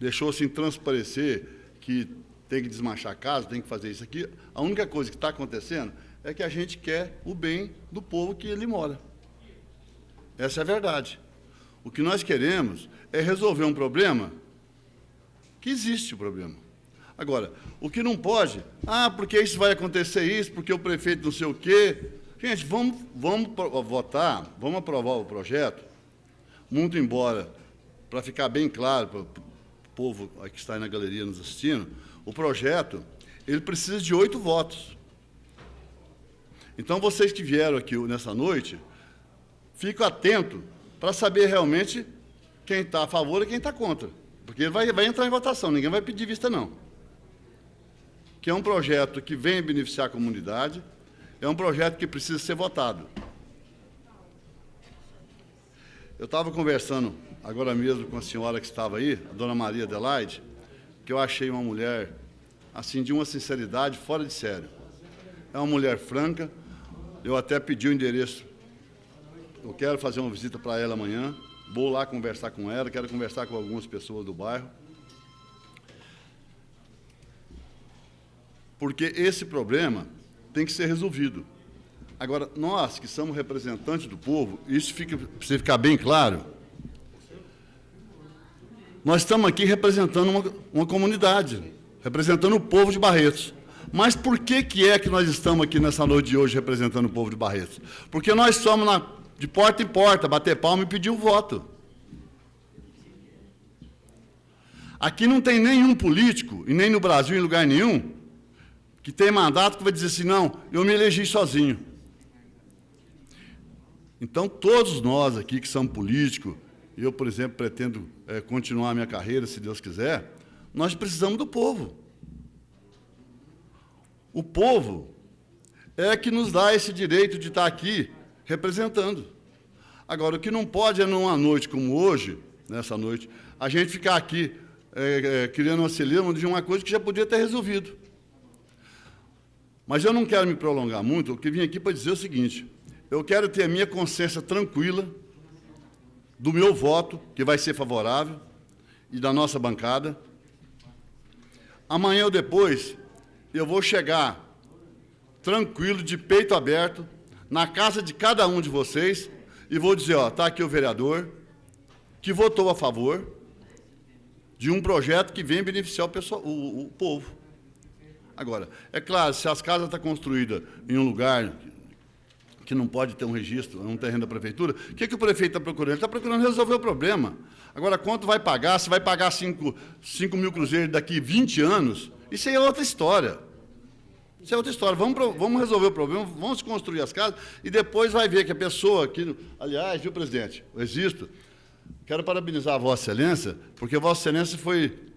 deixou assim transparecer que tem que desmanchar a casa, tem que fazer isso aqui. A única coisa que está acontecendo é que a gente quer o bem do povo que ele mora. Essa é a verdade. O que nós queremos é resolver um problema que existe o problema. Agora, o que não pode, porque isso vai acontecer isso, porque o prefeito não sei o quê. Gente, vamos votar, vamos aprovar o projeto, muito embora, para ficar bem claro para o povo que está aí na galeria nos assistindo, o projeto, ele precisa de 8 votos. Então, vocês que vieram aqui nessa noite, fiquem atentos para saber realmente quem está a favor e quem está contra. Porque vai entrar em votação, ninguém vai pedir vista, não. Que é um projeto que vem beneficiar a comunidade, é um projeto que precisa ser votado. Eu estava conversando agora mesmo com a senhora que estava aí, a dona Maria Adelaide, que eu achei uma mulher, assim, de uma sinceridade fora de sério. É uma mulher franca, eu até pedi o endereço, eu quero fazer uma visita para ela amanhã, vou lá conversar com ela, quero conversar com algumas pessoas do bairro, porque esse problema tem que ser resolvido. Agora, nós que somos representantes do povo, isso precisa ficar bem claro, nós estamos aqui representando uma comunidade, representando o povo de Barretos. Mas por que é que nós estamos aqui nessa noite de hoje representando o povo de Barretos? Porque nós somos de porta em porta, bater palma e pedir o voto. Aqui não tem nenhum político, e nem no Brasil, em lugar nenhum, que tem mandato que vai dizer assim, não, eu me elegi sozinho. Então, todos nós aqui que somos políticos, eu, por exemplo, pretendo continuar a minha carreira, se Deus quiser, nós precisamos do povo. O povo é que nos dá esse direito de estar aqui representando. Agora, o que não pode é, numa noite como hoje, nessa noite, a gente ficar aqui criando uma celeuma de uma coisa que já podia ter resolvido. Mas eu não quero me prolongar muito, eu que vim aqui para dizer o seguinte, eu quero ter a minha consciência tranquila do meu voto, que vai ser favorável, e da nossa bancada. Amanhã ou depois, eu vou chegar tranquilo, de peito aberto, na casa de cada um de vocês, e vou dizer, está aqui o vereador, que votou a favor de um projeto que vem beneficiar o povo. Agora, é claro, se as casas estão construídas em um lugar que não pode ter um registro, um terreno da prefeitura, o que o prefeito está procurando? Ele está procurando resolver o problema. Agora, quanto vai pagar? Se vai pagar 5 mil cruzeiros daqui 20 anos, isso aí é outra história. Isso é outra história. Vamos resolver o problema, vamos construir as casas e depois vai ver que a pessoa que... Aliás, viu, presidente, eu existo, quero parabenizar a Vossa Excelência, porque a Vossa Excelência foi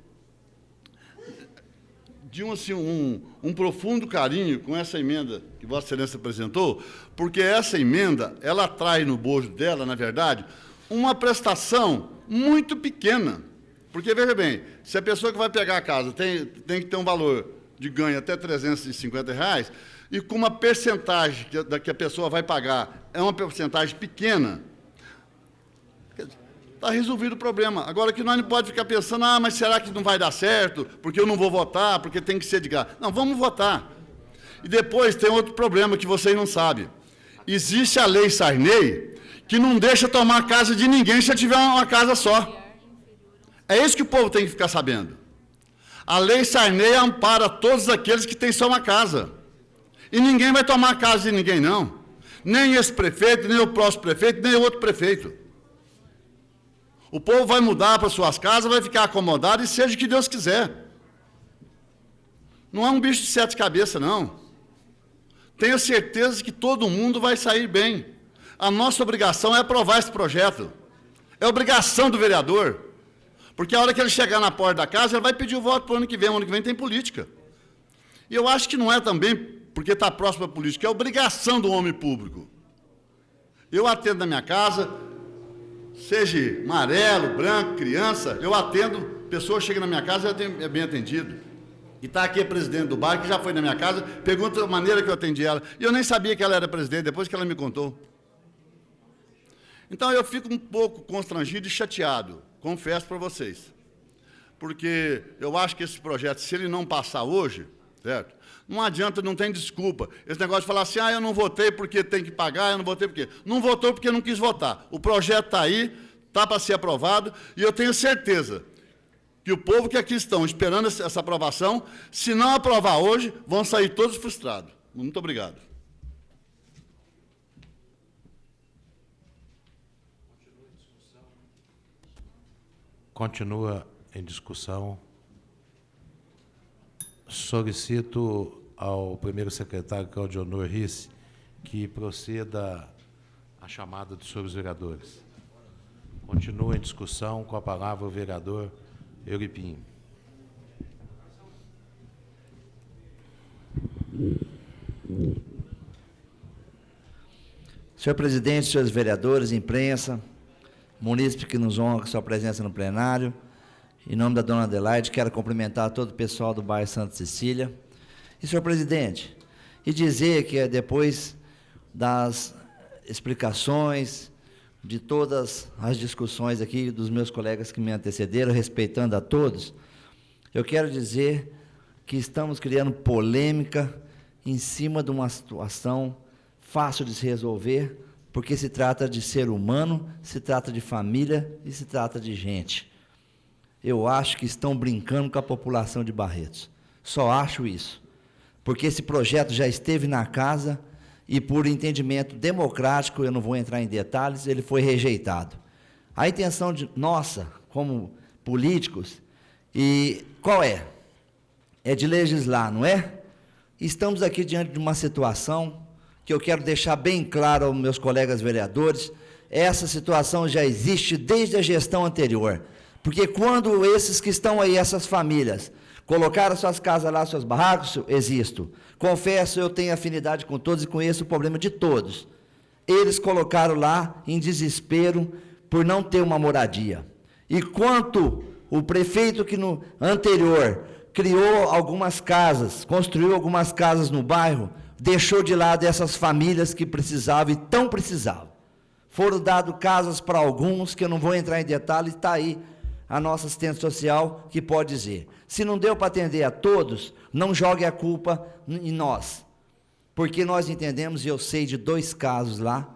de um profundo carinho com essa emenda que Vossa Excelência apresentou, porque essa emenda, ela traz no bojo dela, na verdade, uma prestação muito pequena. Porque, veja bem, se a pessoa que vai pegar a casa tem que ter um valor de ganho até R$350, e com uma percentagem que a pessoa vai pagar é uma percentagem pequena, está resolvido o problema. Agora, que nós não podemos ficar pensando, mas será que não vai dar certo, porque eu não vou votar, porque tem que ser de graça. Não, vamos votar. E depois tem outro problema que vocês não sabem. Existe a lei Sarney, que não deixa tomar a casa de ninguém se tiver uma casa só. É isso que o povo tem que ficar sabendo. A lei Sarney ampara todos aqueles que têm só uma casa. E ninguém vai tomar a casa de ninguém, não. Nem esse prefeito, nem o próximo prefeito, nem o outro prefeito. O povo vai mudar para suas casas, vai ficar acomodado e seja o que Deus quiser. Não é um bicho de 7 cabeças, não. Tenha certeza que todo mundo vai sair bem. A nossa obrigação é aprovar esse projeto. É obrigação do vereador. Porque a hora que ele chegar na porta da casa, ele vai pedir o voto para o ano que vem. O ano que vem tem política. E eu acho que não é também porque está próximo da política, é obrigação do homem público. Eu atendo na minha casa, seja amarelo, branco, criança, eu atendo, pessoa chega na minha casa e é bem atendido. E está aqui a presidente do bairro, que já foi na minha casa, pergunta a maneira que eu atendi ela. E eu nem sabia que ela era presidente, depois que ela me contou. Então, eu fico um pouco constrangido e chateado confesso para vocês. Porque eu acho que esse projeto, se ele não passar hoje, certo? Não adianta, não tem desculpa. Esse negócio de falar assim, eu não votei porque tem que pagar, eu não votei porque... Não votou porque não quis votar. O projeto está aí, está para ser aprovado, e eu tenho certeza que o povo que aqui estão esperando essa aprovação, se não aprovar hoje, vão sair todos frustrados. Muito obrigado. Continua em discussão. Solicito ao primeiro secretário, Claudio Honor Risse, que proceda a chamada dos senhores vereadores. Continua em discussão, com a palavra o vereador Euripinho. Senhor presidente, senhores vereadores, imprensa, munícipe que nos honra com sua presença no plenário, em nome da dona Adelaide, quero cumprimentar todo o pessoal do bairro Santa Cecília. E, senhor presidente, e dizer que depois das explicações, de todas as discussões aqui dos meus colegas que me antecederam, respeitando a todos, eu quero dizer que estamos criando polêmica em cima de uma situação fácil de se resolver, porque se trata de ser humano, se trata de família e se trata de gente. Eu acho que estão brincando com a população de Barretos. Só acho isso. Porque esse projeto já esteve na casa e, por entendimento democrático, eu não vou entrar em detalhes, ele foi rejeitado. A intenção nossa, como políticos, e qual é? É de legislar, não é? Estamos aqui diante de uma situação que eu quero deixar bem claro aos meus colegas vereadores. Essa situação já existe desde a gestão anterior. Porque quando esses que estão aí, essas famílias, colocaram suas casas lá, seus barracos, existo. Confesso, eu tenho afinidade com todos e conheço o problema de todos. Eles colocaram lá em desespero por não ter uma moradia. E quanto o prefeito que no anterior criou algumas casas, construiu algumas casas no bairro, deixou de lado essas famílias que precisavam e tão precisavam. Foram dadas casas para alguns, que eu não vou entrar em detalhes, está aí a nossa assistente social que pode dizer. Se não deu para atender a todos, não jogue a culpa em nós. Porque nós entendemos, e eu sei de 2 casos lá,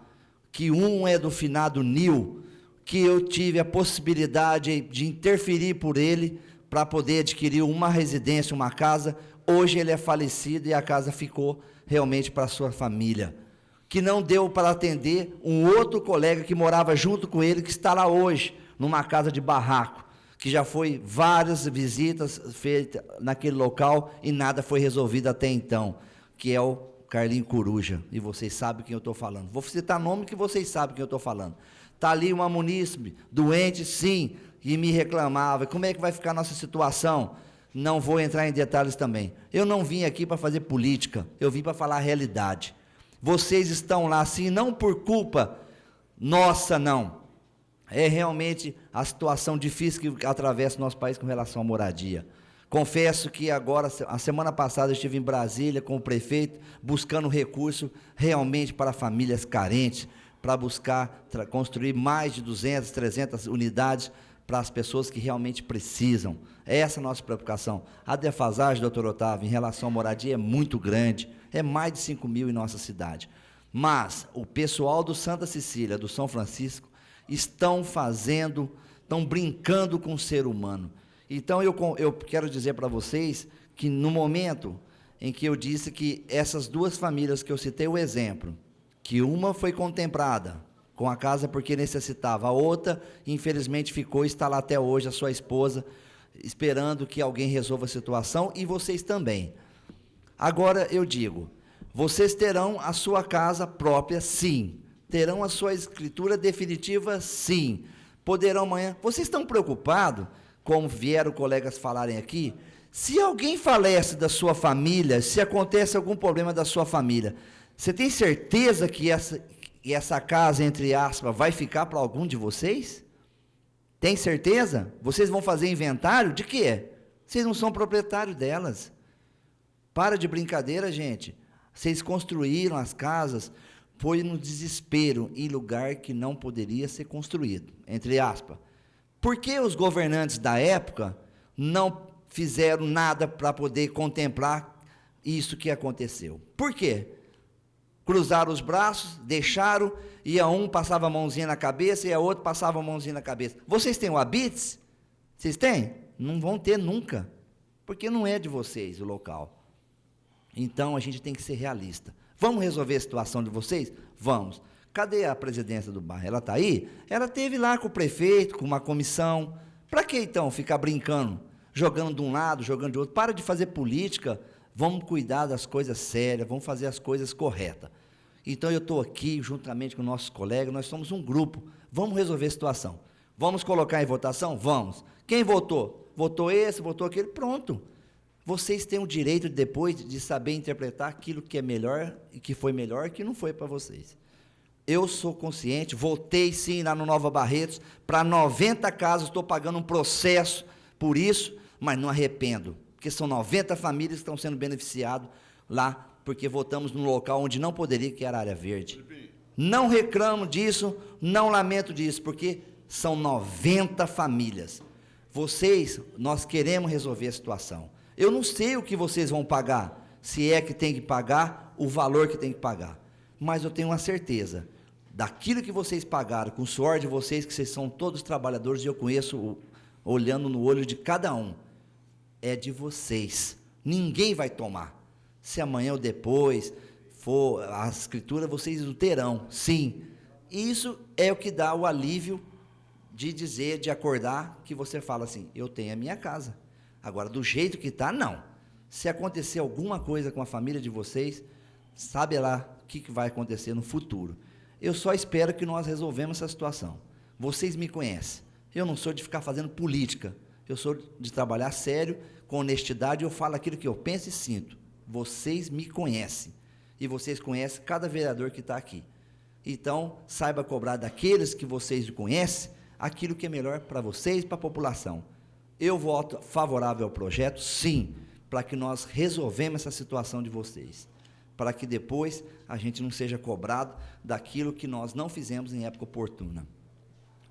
que um é do finado Nil, que eu tive a possibilidade de interferir por ele para poder adquirir uma residência, uma casa. Hoje ele é falecido e a casa ficou realmente para a sua família. Que não deu para atender um outro colega que morava junto com ele, que está lá hoje, numa casa de barraco, que já foi várias visitas feitas naquele local e nada foi resolvido até então, que é o Carlinho Coruja, e vocês sabem quem eu estou falando. Vou citar nome que vocês sabem quem eu estou falando. Está ali uma munícipe, doente sim, e me reclamava, como é que vai ficar a nossa situação? Não vou entrar em detalhes também. Eu não vim aqui para fazer política, eu vim para falar a realidade. Vocês estão lá assim, não por culpa nossa, não. É realmente a situação difícil que atravessa o nosso país com relação à moradia. Confesso que agora, a semana passada, eu estive em Brasília com o prefeito, buscando recurso realmente para famílias carentes, para buscar construir mais de 200, 300 unidades para as pessoas que realmente precisam. Essa é a nossa preocupação. A defasagem, doutor Otávio, em relação à moradia é muito grande, é mais de 5 mil em nossa cidade. Mas o pessoal do Santa Cecília, do São Francisco, estão brincando com o ser humano. Então, eu quero dizer para vocês que no momento em que eu disse que essas 2 famílias que eu citei o exemplo, que uma foi contemplada com a casa porque necessitava, a outra, infelizmente, ficou e está lá até hoje, a sua esposa, esperando que alguém resolva a situação, e vocês também. Agora, eu digo, vocês terão a sua casa própria, sim. Terão a sua escritura definitiva, sim. Poderão amanhã... Vocês estão preocupados, como vieram colegas falarem aqui, se alguém falece da sua família, se acontece algum problema da sua família, você tem certeza que essa casa, entre aspas, vai ficar para algum de vocês? Tem certeza? Vocês vão fazer inventário? De quê? Vocês não são proprietários delas. Para de brincadeira, gente. Vocês construíram as casas, foi no desespero, em lugar que não poderia ser construído, entre aspas. Por que os governantes da época não fizeram nada para poder contemplar isso que aconteceu? Por quê? Cruzaram os braços, deixaram, e a um passava a mãozinha na cabeça, e a outro passava a mãozinha na cabeça. Vocês têm o Habits? Vocês têm? Não vão ter nunca, porque não é de vocês o local. Então, a gente tem que ser realista. Vamos resolver a situação de vocês? Vamos. Cadê a presidência do bairro? Ela está aí? Ela esteve lá com o prefeito, com uma comissão. Para que, então, ficar brincando, jogando de um lado, jogando de outro? Para de fazer política. Vamos cuidar das coisas sérias, vamos fazer as coisas corretas. Então, eu estou aqui, juntamente com nossos colegas, nós somos um grupo, vamos resolver a situação. Vamos colocar em votação? Vamos. Quem votou? Votou esse, votou aquele, pronto. Vocês têm o direito, depois, de saber interpretar aquilo que é melhor, e que foi melhor, e que não foi para vocês. Eu sou consciente, votei sim lá no Nova Barretos, para 90 casos, estou pagando um processo por isso, mas não arrependo. Porque são 90 famílias que estão sendo beneficiadas lá, porque votamos num local onde não poderia, que era a área verde. Não reclamo disso, não lamento disso, porque são 90 famílias. Vocês, nós queremos resolver a situação. Eu não sei o que vocês vão pagar, se é que tem que pagar, o valor que tem que pagar. Mas eu tenho uma certeza, daquilo que vocês pagaram, com o suor de vocês, que vocês são todos trabalhadores, e eu conheço, olhando no olho de cada um, é de vocês, ninguém vai tomar. Se amanhã ou depois for a escritura, vocês o terão, sim. Isso é o que dá o alívio de dizer, de acordar, que você fala assim, eu tenho a minha casa. Agora, do jeito que está, não. Se acontecer alguma coisa com a família de vocês, sabe lá o que vai acontecer no futuro. Eu só espero que nós resolvemos essa situação. Vocês me conhecem, eu não sou de ficar fazendo política, eu sou de trabalhar sério, com honestidade, eu falo aquilo que eu penso e sinto. Vocês me conhecem, e vocês conhecem cada vereador que está aqui. Então, saiba cobrar daqueles que vocês conhecem, aquilo que é melhor para vocês e para a população. Eu voto favorável ao projeto, sim, para que nós resolvemos essa situação de vocês, para que depois a gente não seja cobrado daquilo que nós não fizemos em época oportuna.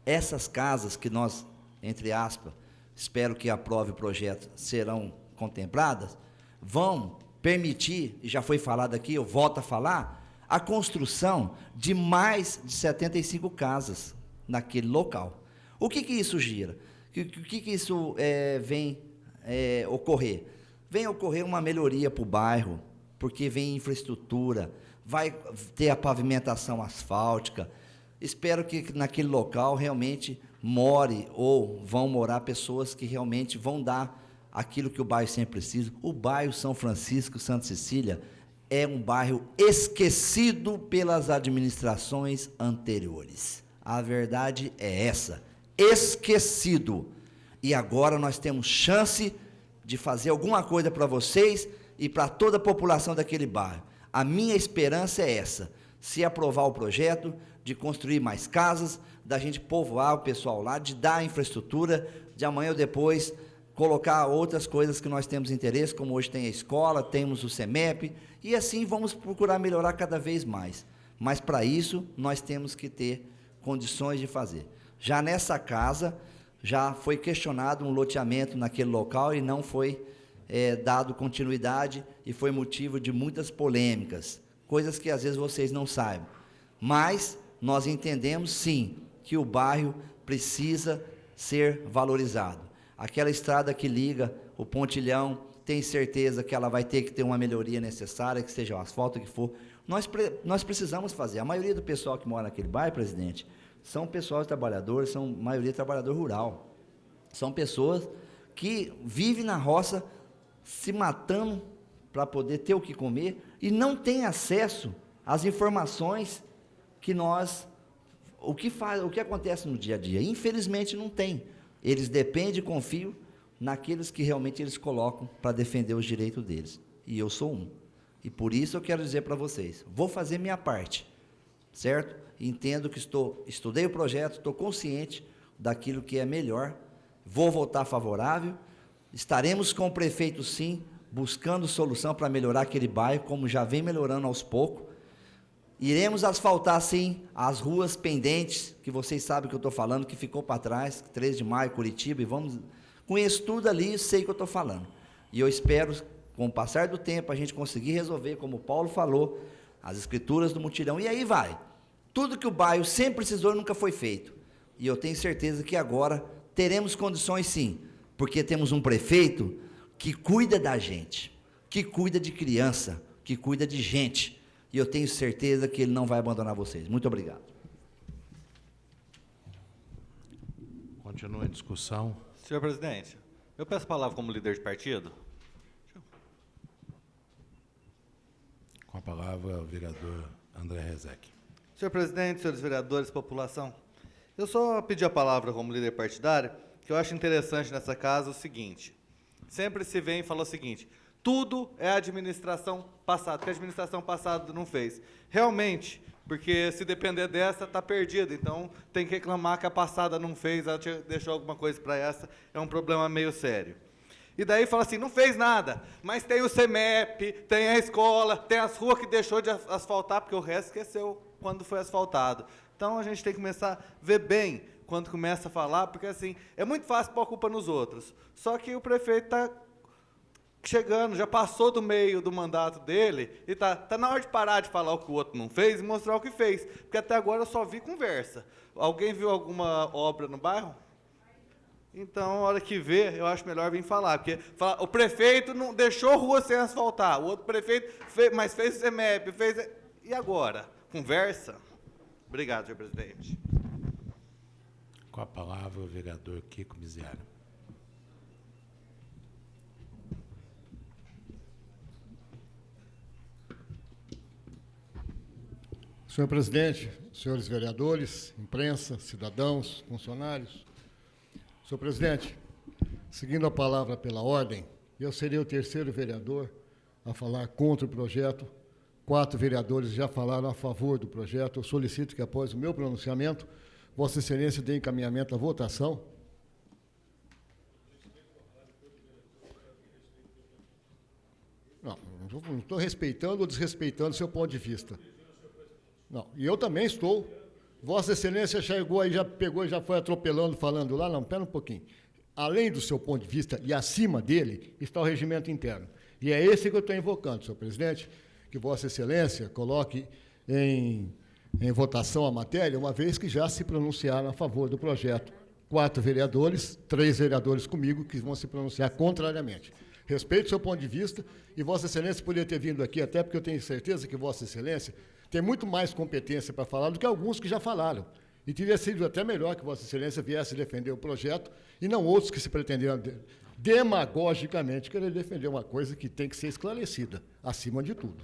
Essas casas que nós, entre aspas, espero que aprove o projeto, serão contempladas, vão permitir, e já foi falado aqui, eu volto a falar, a construção de mais de 75 casas naquele local. O que isso gira? O que isso vem ocorrer? Vem ocorrer uma melhoria para o bairro, porque vem infraestrutura, vai ter a pavimentação asfáltica. Espero que naquele local realmente more ou vão morar pessoas que realmente vão dar aquilo que o bairro sempre precisa. O bairro São Francisco, Santa Cecília, é um bairro esquecido pelas administrações anteriores. A verdade é essa, esquecido. E agora nós temos chance de fazer alguma coisa para vocês e para toda a população daquele bairro. A minha esperança é essa, se aprovar o projeto, de construir mais casas, da gente povoar o pessoal lá, de dar infraestrutura, de amanhã ou depois colocar outras coisas que nós temos interesse, como hoje tem a escola, temos o CEMEP, e assim vamos procurar melhorar cada vez mais. Mas para isso, nós temos que ter condições de fazer. Já nessa casa, já foi questionado um loteamento naquele local e não foi dado continuidade e foi motivo de muitas polêmicas, coisas que às vezes vocês não saibam. Mas nós entendemos, sim, que o bairro precisa ser valorizado. Aquela estrada que liga o Pontilhão, tem certeza que ela vai ter que ter uma melhoria necessária, que seja o asfalto, que for. Nós precisamos fazer. A maioria do pessoal que mora naquele bairro, presidente, são pessoas trabalhadores, são maioria trabalhador rural. São pessoas que vivem na roça, se matando para poder ter o que comer e não têm acesso às informações que o que acontece no dia a dia. Infelizmente não tem. Eles dependem e confiam naqueles que realmente eles colocam para defender os direitos deles. E eu sou um. E por isso eu quero dizer para vocês, vou fazer minha parte, certo? Entendo que estudei o projeto, estou consciente daquilo que é melhor, vou votar favorável, estaremos com o prefeito sim, buscando solução para melhorar aquele bairro, como já vem melhorando aos poucos. Iremos asfaltar, sim, as ruas pendentes, que vocês sabem que eu estou falando, que ficou para trás, 3 de maio, Curitiba, e vamos... Conheço tudo ali, sei que eu estou falando. E eu espero, com o passar do tempo, a gente conseguir resolver, como o Paulo falou, as escrituras do mutirão, e aí vai. Tudo que o bairro sempre precisou nunca foi feito. E eu tenho certeza que agora teremos condições, sim, porque temos um prefeito que cuida da gente, que cuida de criança, que cuida de gente. E eu tenho certeza que ele não vai abandonar vocês. Muito obrigado. Continua em discussão. Senhor presidente, eu peço a palavra como líder de partido. Com a palavra, o vereador André Rezec. Senhor presidente, senhores vereadores, população, eu só pedi a palavra como líder partidário, que eu acho interessante nessa casa o seguinte, sempre se vem e fala o seguinte, tudo é a administração passada, que a administração passada não fez. Realmente, porque se depender dessa, está perdido, então tem que reclamar que a passada não fez, ela deixou alguma coisa para essa, é um problema meio sério. E daí fala assim, não fez nada, mas tem o CEMEP, tem a escola, tem as ruas que deixou de asfaltar, porque o resto esqueceu quando foi asfaltado. Então a gente tem que começar a ver bem quando começa a falar, porque assim, é muito fácil pôr a culpa nos outros. Só que o prefeito está chegando, já passou do meio do mandato dele, e tá na hora de parar de falar o que o outro não fez e mostrar o que fez. Porque até agora eu só vi conversa. Alguém viu alguma obra no bairro? Então, a hora que vê, eu acho melhor vir falar, porque o prefeito não deixou rua sem asfaltar, o outro prefeito fez, mas fez o CEMEP, fez... E agora? Conversa? Obrigado, senhor presidente. Com a palavra, o vereador Kiko Miziara. Senhor presidente, senhores vereadores, imprensa, cidadãos, funcionários. Senhor presidente, seguindo a palavra pela ordem, eu serei o terceiro vereador a falar contra o projeto. 4 vereadores já falaram a favor do projeto. Eu solicito que, após o meu pronunciamento, Vossa Excelência dê encaminhamento à votação. Não estou respeitando ou desrespeitando o seu ponto de vista. Não, e eu também estou. Vossa Excelência chegou aí, já pegou e já foi atropelando, falando lá. Não, pera um pouquinho. Além do seu ponto de vista e acima dele, está o regimento interno. E é esse que eu estou invocando, senhor presidente, que Vossa Excelência coloque em votação a matéria, uma vez que já se pronunciaram a favor do projeto. 4 vereadores, 3 vereadores comigo, que vão se pronunciar contrariamente. Respeito o seu ponto de vista, e Vossa Excelência poderia ter vindo aqui, até porque eu tenho certeza que Vossa Excelência tem muito mais competência para falar do que alguns que já falaram. E teria sido até melhor que Vossa Excelência viesse defender o projeto e não outros que se pretenderam demagogicamente querer defender uma coisa que tem que ser esclarecida, acima de tudo.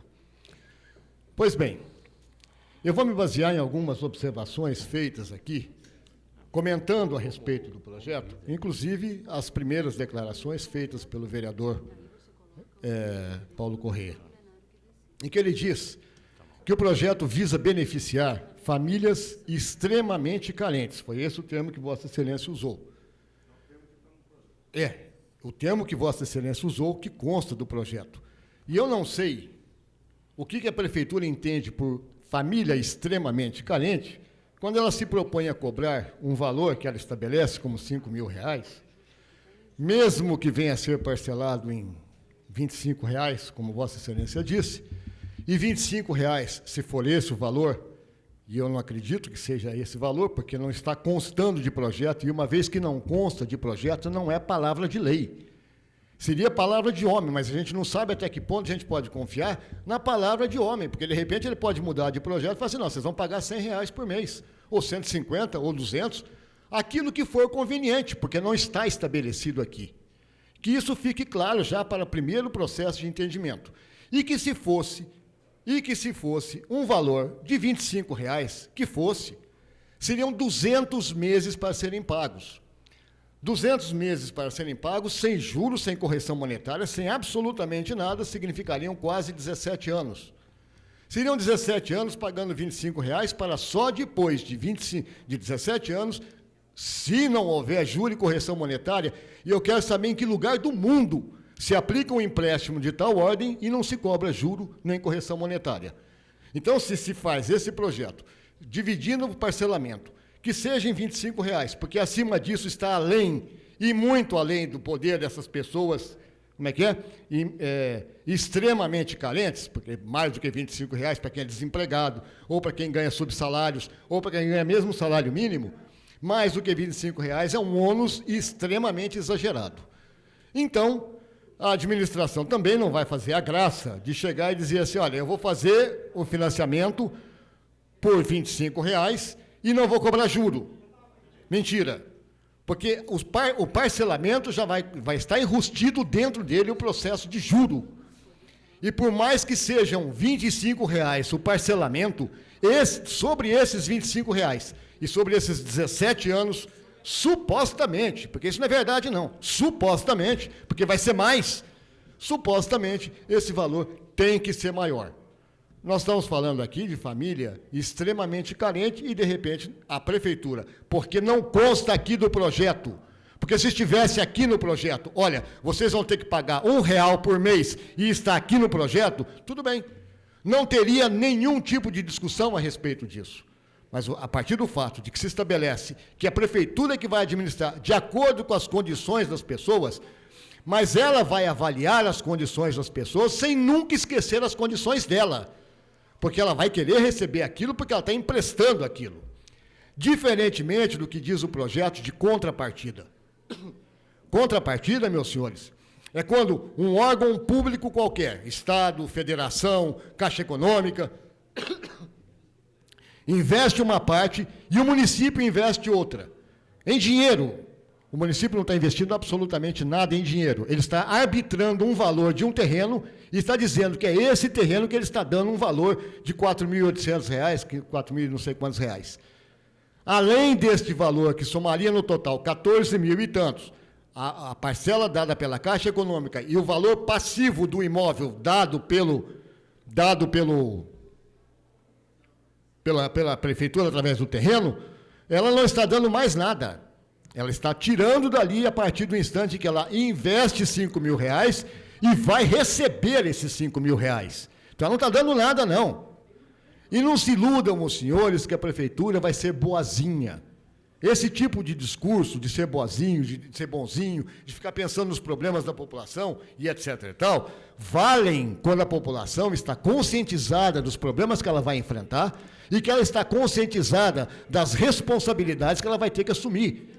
Pois bem, eu vou me basear em algumas observações feitas aqui, comentando a respeito do projeto, inclusive as primeiras declarações feitas pelo vereador Paulo Corrêa, em que ele diz que o projeto visa beneficiar famílias extremamente carentes. Foi esse o termo que Vossa Excelência usou. É, o termo que Vossa Excelência usou, que consta do projeto. E eu não sei o que a Prefeitura entende por família extremamente carente, quando ela se propõe a cobrar um valor que ela estabelece como R$5.000, mesmo que venha a ser parcelado em R$25, como Vossa Excelência disse, e R$25, se for esse o valor, e eu não acredito que seja esse valor, porque não está constando de projeto, e uma vez que não consta de projeto, não é palavra de lei. Seria palavra de homem, mas a gente não sabe até que ponto a gente pode confiar na palavra de homem, porque de repente ele pode mudar de projeto e falar assim, não, vocês vão pagar R$100 por mês, ou 150, ou 200, aquilo que for conveniente, porque não está estabelecido aqui. Que isso fique claro já para o primeiro processo de entendimento. E que se fosse um valor de R$25, que fosse, seriam 200 meses para serem pagos. 200 meses para serem pagos, sem juros, sem correção monetária, sem absolutamente nada, significariam quase 17 anos. Seriam 17 anos pagando R$25 para só depois de 17 anos, se não houver juro e correção monetária, e eu quero saber em que lugar do mundo se aplica um empréstimo de tal ordem e não se cobra juro nem correção monetária. Então, se faz esse projeto, dividindo o parcelamento, que seja em R$25, porque acima disso está além, e muito além do poder dessas pessoas, como é que é? Extremamente carentes, porque mais do que R$25 para quem é desempregado, ou para quem ganha subsalários, ou para quem ganha mesmo salário mínimo, mais do que R$25 é um ônus extremamente exagerado. Então, a administração também não vai fazer a graça de chegar e dizer assim, olha, eu vou fazer o financiamento por R$25 e não vou cobrar juro. Mentira. Porque o parcelamento já vai estar enrustido dentro dele o processo de juro. E por mais que sejam R$25 o parcelamento, sobre esses R$25 e sobre esses 17 anos, supostamente, porque isso não é verdade não, supostamente, porque vai ser mais, supostamente esse valor tem que ser maior. Nós estamos falando aqui de família extremamente carente e, de repente, a prefeitura, porque não consta aqui do projeto, porque se estivesse aqui no projeto, olha, vocês vão ter que pagar R$1 por mês e está aqui no projeto, tudo bem, não teria nenhum tipo de discussão a respeito disso. Mas a partir do fato de que se estabelece que a prefeitura é que vai administrar de acordo com as condições das pessoas, mas ela vai avaliar as condições das pessoas sem nunca esquecer as condições dela, porque ela vai querer receber aquilo porque ela está emprestando aquilo. Diferentemente do que diz o projeto de contrapartida. Contrapartida, meus senhores, é quando um órgão público qualquer, Estado, Federação, Caixa Econômica, investe uma parte e o município investe outra. Em dinheiro. O município não está investindo absolutamente nada em dinheiro. Ele está arbitrando um valor de um terreno e está dizendo que é esse terreno que ele está dando um valor de R$4.800, 4.000 não sei quantos reais. Além deste valor, que somaria no total 14 mil e tantos, a parcela dada pela Caixa Econômica e o valor passivo do imóvel dado pela prefeitura através do terreno, ela não está dando mais nada. Ela está tirando dali a partir do instante que ela investe R$5.000 e vai receber esses R$5.000. Então, ela não está dando nada, não. E não se iludam, meus senhores, que a prefeitura vai ser boazinha. Esse tipo de discurso de ser boazinho, de ser bonzinho, de ficar pensando nos problemas da população e etc. e tal, valem quando a população está conscientizada dos problemas que ela vai enfrentar e que ela está conscientizada das responsabilidades que ela vai ter que assumir.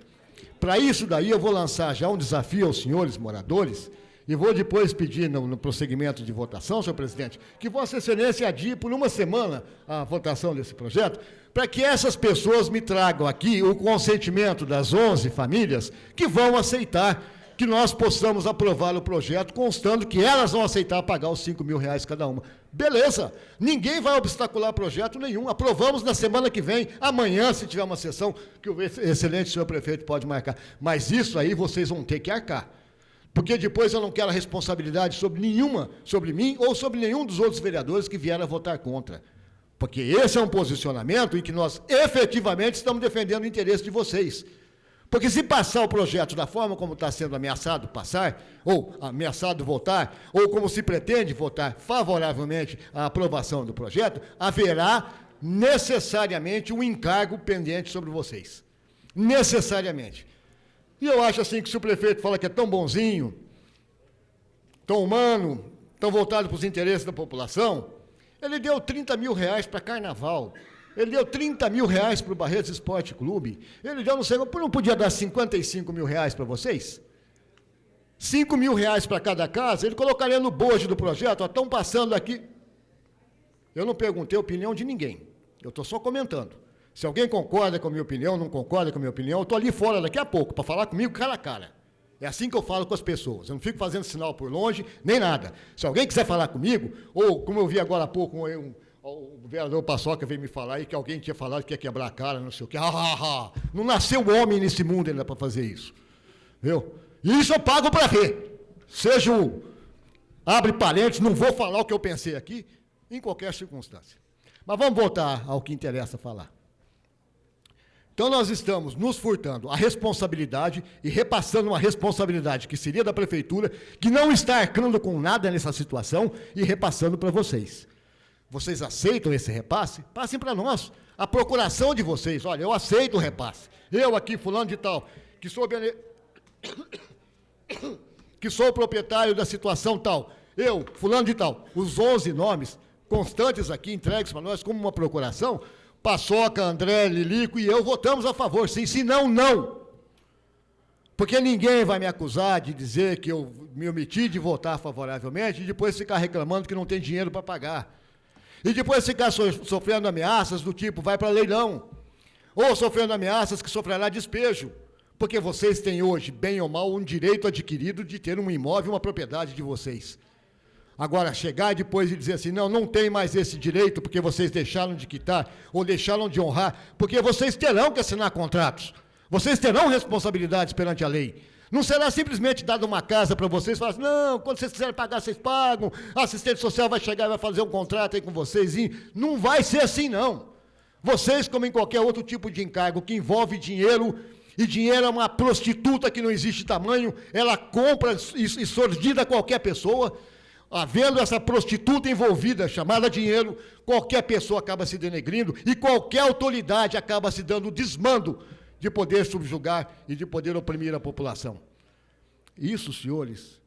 Para isso daí eu vou lançar já um desafio aos senhores moradores e vou depois pedir no prosseguimento de votação, senhor presidente, que Vossa Excelência adie por uma semana a votação desse projeto, para que essas pessoas me tragam aqui o consentimento das 11 famílias que vão aceitar que nós possamos aprovar o projeto, constando que elas vão aceitar pagar os R$5.000 cada uma. Beleza, ninguém vai obstacular projeto nenhum, aprovamos na semana que vem, amanhã, se tiver uma sessão que o excelente senhor prefeito pode marcar, mas isso aí vocês vão ter que arcar, porque depois eu não quero a responsabilidade sobre mim ou sobre nenhum dos outros vereadores que vieram a votar contra, porque esse é um posicionamento em que nós efetivamente estamos defendendo o interesse de vocês. Porque se passar o projeto da forma como está sendo ameaçado passar, ou ameaçado votar, ou como se pretende votar favoravelmente à aprovação do projeto, haverá necessariamente um encargo pendente sobre vocês. Necessariamente. E eu acho assim que se o prefeito fala que é tão bonzinho, tão humano, tão voltado para os interesses da população, ele deu R$30.000 para carnaval. Ele deu R$30.000 para o Barretos Esporte Clube. Ele deu, não sei, não podia dar R$55.000 para vocês? R$5.000 para cada casa, ele colocaria no bojo do projeto, estão passando aqui. Eu não perguntei a opinião de ninguém, eu estou só comentando. Se alguém concorda com a minha opinião, não concorda com a minha opinião, eu estou ali fora daqui a pouco, para falar comigo cara a cara. É assim que eu falo com as pessoas, eu não fico fazendo sinal por longe, nem nada. Se alguém quiser falar comigo, ou como eu vi agora há pouco, o vereador Paçoca veio me falar aí que alguém tinha falado que ia quebrar a cara, não sei o quê. Não nasceu homem nesse mundo ainda para fazer isso. Viu? E isso eu pago para ver. Seja o... Abre parênteses, não vou falar o que eu pensei aqui, em qualquer circunstância. Mas vamos voltar ao que interessa falar. Então nós estamos nos furtando a responsabilidade e repassando uma responsabilidade que seria da prefeitura, que não está arcando com nada nessa situação, e repassando para vocês. Vocês aceitam esse repasse? Passem para nós. A procuração de vocês. Olha, eu aceito o repasse. Eu aqui, fulano de tal, que sou o proprietário da situação tal. Eu, fulano de tal. Os 11 nomes constantes aqui, entregues para nós como uma procuração. Paçoca, André, Lilico e eu votamos a favor, sim. Se não, não. Porque ninguém vai me acusar de dizer que eu me omiti de votar favoravelmente e depois ficar reclamando que não tem dinheiro para pagar. E depois ficar sofrendo ameaças do tipo, vai para leilão. Ou sofrendo ameaças que sofrerá despejo. Porque vocês têm hoje, bem ou mal, um direito adquirido de ter um imóvel, uma propriedade de vocês. Agora, chegar depois e dizer assim, não tem mais esse direito porque vocês deixaram de quitar ou deixaram de honrar, porque vocês terão que assinar contratos. Vocês terão responsabilidades perante a lei. Não será simplesmente dada uma casa para vocês e falar assim, não, quando vocês quiserem pagar, vocês pagam, a assistente social vai chegar e vai fazer um contrato aí com vocês. Não vai ser assim, não. Vocês, como em qualquer outro tipo de encargo que envolve dinheiro, e dinheiro é uma prostituta que não existe tamanho, ela compra e sordida qualquer pessoa, havendo essa prostituta envolvida, chamada dinheiro, qualquer pessoa acaba se denegrindo e qualquer autoridade acaba se dando desmando de poder subjugar e de poder oprimir a população. Isso, senhores,